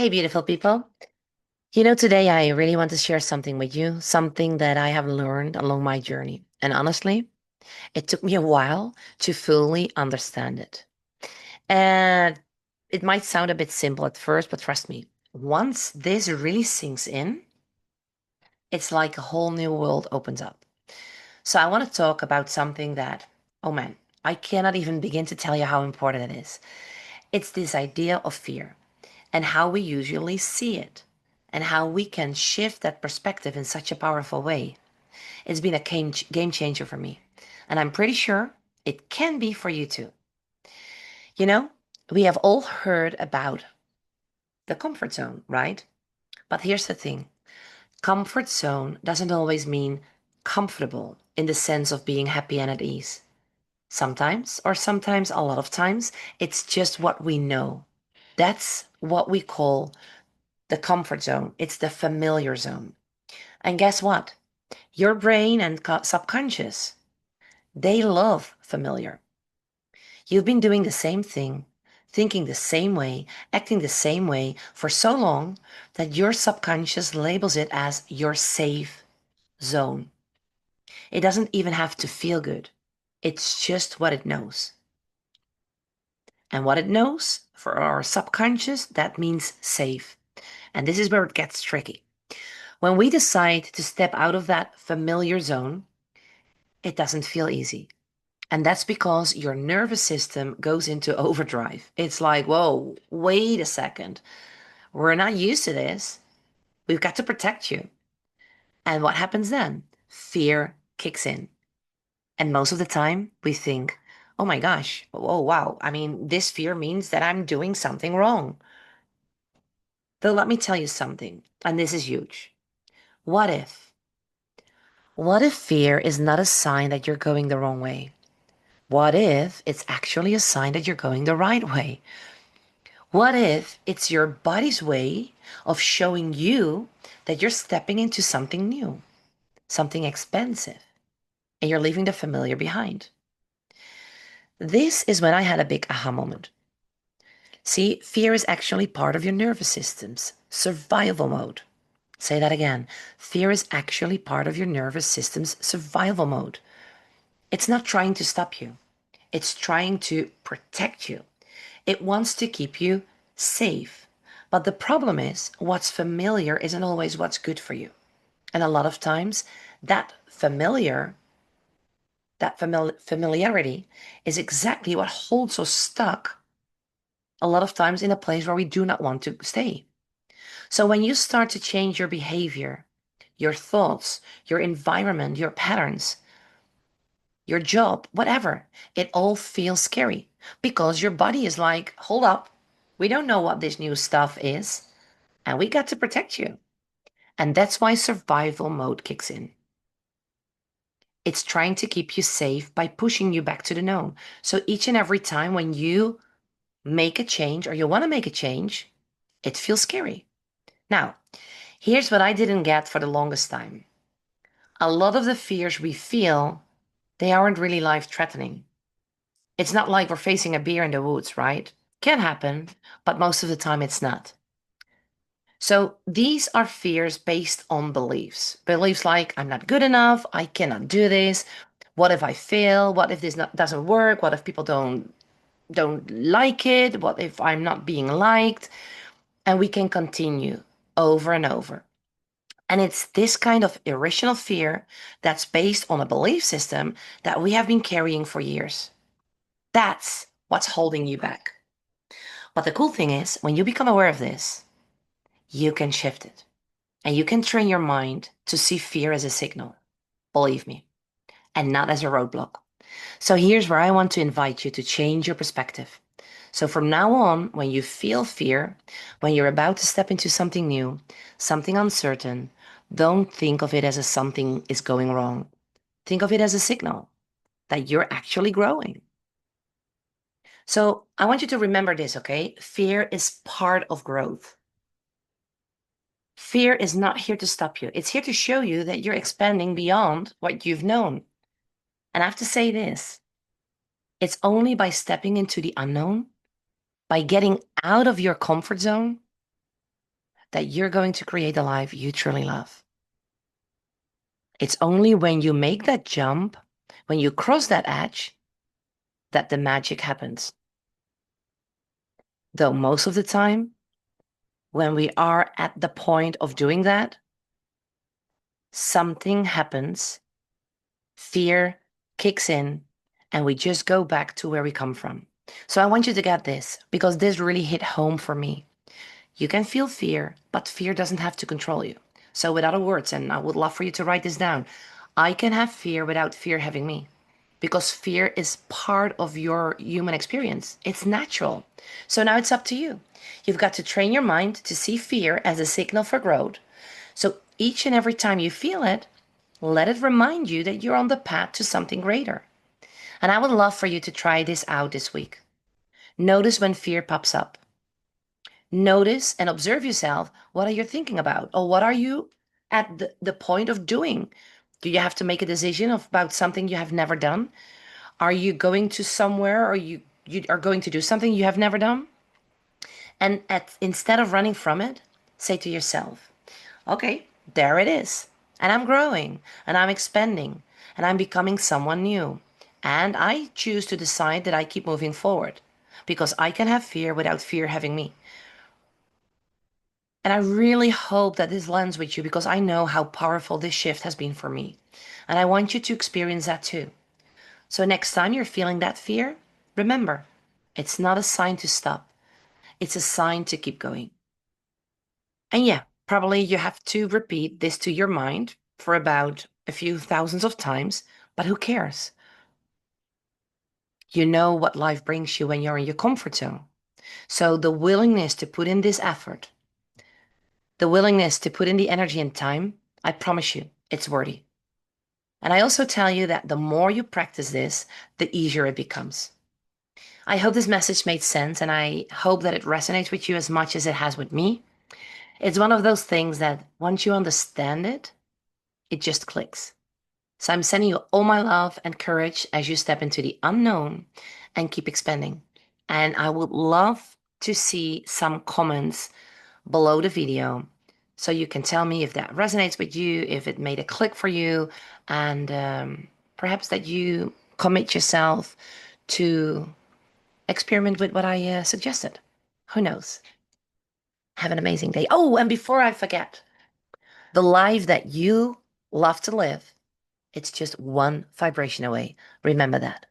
Hey, beautiful people. Today I really want to share something with you, something that I have learned along my journey. And honestly, it took me a while to fully understand it. And it might sound a bit simple at first, but trust me, once this really sinks in, it's like a whole new world opens up. So I want to talk about something that, oh man, I cannot even begin to tell you how important it is. It's this idea of fear and how we usually see it and how we can shift that perspective in such a powerful way. It's been a game changer for me, and I'm pretty sure it can be for you too. You know, we have all heard about the comfort zone, right? But here's the thing. Comfort zone doesn't always mean comfortable in the sense of being happy and at ease. Sometimes, or sometimes a lot of times, it's just what we know. That's what we call the comfort zone. It's the familiar zone. And guess what? Your brain and subconscious, they love familiar. You've been doing the same thing, thinking the same way, acting the same way for so long that your subconscious labels it as your safe zone. It doesn't even have to feel good. It's just what it knows. And what it knows for our subconscious, that means safe. And this is where it gets tricky. When we decide to step out of that familiar zone, it doesn't feel easy. And that's because your nervous system goes into overdrive. It's like, whoa, wait a second. We're not used to this. We've got to protect you. And what happens then? Fear kicks in. And most of the time, we think, oh my gosh, oh wow. I mean, this fear means that I'm doing something wrong. Though, let me tell you something, and this is huge. What if? What if fear is not a sign that you're going the wrong way? What if it's actually a sign that you're going the right way? What if it's your body's way of showing you that you're stepping into something new, something expensive, and you're leaving the familiar behind? This is when I had a big aha moment. See, fear is actually part of your nervous system's survival mode. Say that again. Fear is actually part of your nervous system's survival mode. It's not trying to stop you. It's trying to protect you. It wants to keep you safe. But the problem is, what's familiar isn't always what's good for you. And a lot of times, that familiarity is exactly what holds us stuck a lot of times in a place where we do not want to stay. So when you start to change your behavior, your thoughts, your environment, your patterns, your job, whatever, it all feels scary because your body is like, hold up, we don't know what this new stuff is, and we got to protect you. And that's why survival mode kicks in. It's trying to keep you safe by pushing you back to the known. So each and every time when you make a change or you want to make a change, it feels scary. Now, here's what I didn't get for the longest time. A lot of the fears we feel, they aren't really life-threatening. It's not like we're facing a bear in the woods, right? Can happen, but most of the time it's not. So these are fears based on beliefs. Beliefs like, I'm not good enough, I cannot do this. What if I fail? What if this doesn't work? What if people don't like it? What if I'm not being liked? And we can continue over and over. And it's this kind of irrational fear that's based on a belief system that we have been carrying for years. That's what's holding you back. But the cool thing is, when you become aware of this, you can shift it. And you can train your mind to see fear as a signal, believe me, and not as a roadblock. So here's where I want to invite you to change your perspective. So from now on, when you feel fear, when you're about to step into something new, something uncertain, don't think of it as a something is going wrong. Think of it as a signal that you're actually growing. So I want you to remember this, okay? Fear is part of growth. Fear is not here to stop you. It's here to show you that you're expanding beyond what you've known. And I have to say this, it's only by stepping into the unknown, by getting out of your comfort zone, that you're going to create the life you truly love. It's only when you make that jump, when you cross that edge, that the magic happens. Though most of the time, when we are at the point of doing that, something happens, fear kicks in, and we just go back to where we come from. So I want you to get this because this really hit home for me. You can feel fear, but fear doesn't have to control you. So, with other words, and I would love for you to write this down, I can have fear without fear having me because fear is part of your human experience. It's natural. So now it's up to you. You've got to train your mind to see fear as a signal for growth. So each and every time you feel it, let it remind you that you're on the path to something greater. And I would love for you to try this out this week. Notice when fear pops up. Notice and observe yourself. What are you thinking about? Or what are you at the point of doing? Do you have to make a decision about something you have never done? Are you going to somewhere or you are going to do something you have never done? And instead of running from it, say to yourself, okay, there it is. And I'm growing and I'm expanding and I'm becoming someone new. And I choose to decide that I keep moving forward because I can have fear without fear having me. And I really hope that this lands with you because I know how powerful this shift has been for me. And I want you to experience that too. So next time you're feeling that fear, remember, it's not a sign to stop. It's a sign to keep going. And yeah, probably you have to repeat this to your mind for about a few thousands of times, but who cares? You know what life brings you when you're in your comfort zone. So the willingness to put in this effort, the willingness to put in the energy and time, I promise you, it's worthy. And I also tell you that the more you practice this, the easier it becomes. I hope this message made sense and I hope that it resonates with you as much as it has with me. It's one of those things that once you understand it, it just clicks. So I'm sending you all my love and courage as you step into the unknown and keep expanding. And I would love to see some comments below the video so you can tell me if that resonates with you, if it made a click for you, and perhaps that you commit yourself to experiment with what I suggested. Who knows? Have an amazing day. Oh, and before I forget, the life that you love to live, it's just one vibration away. Remember that.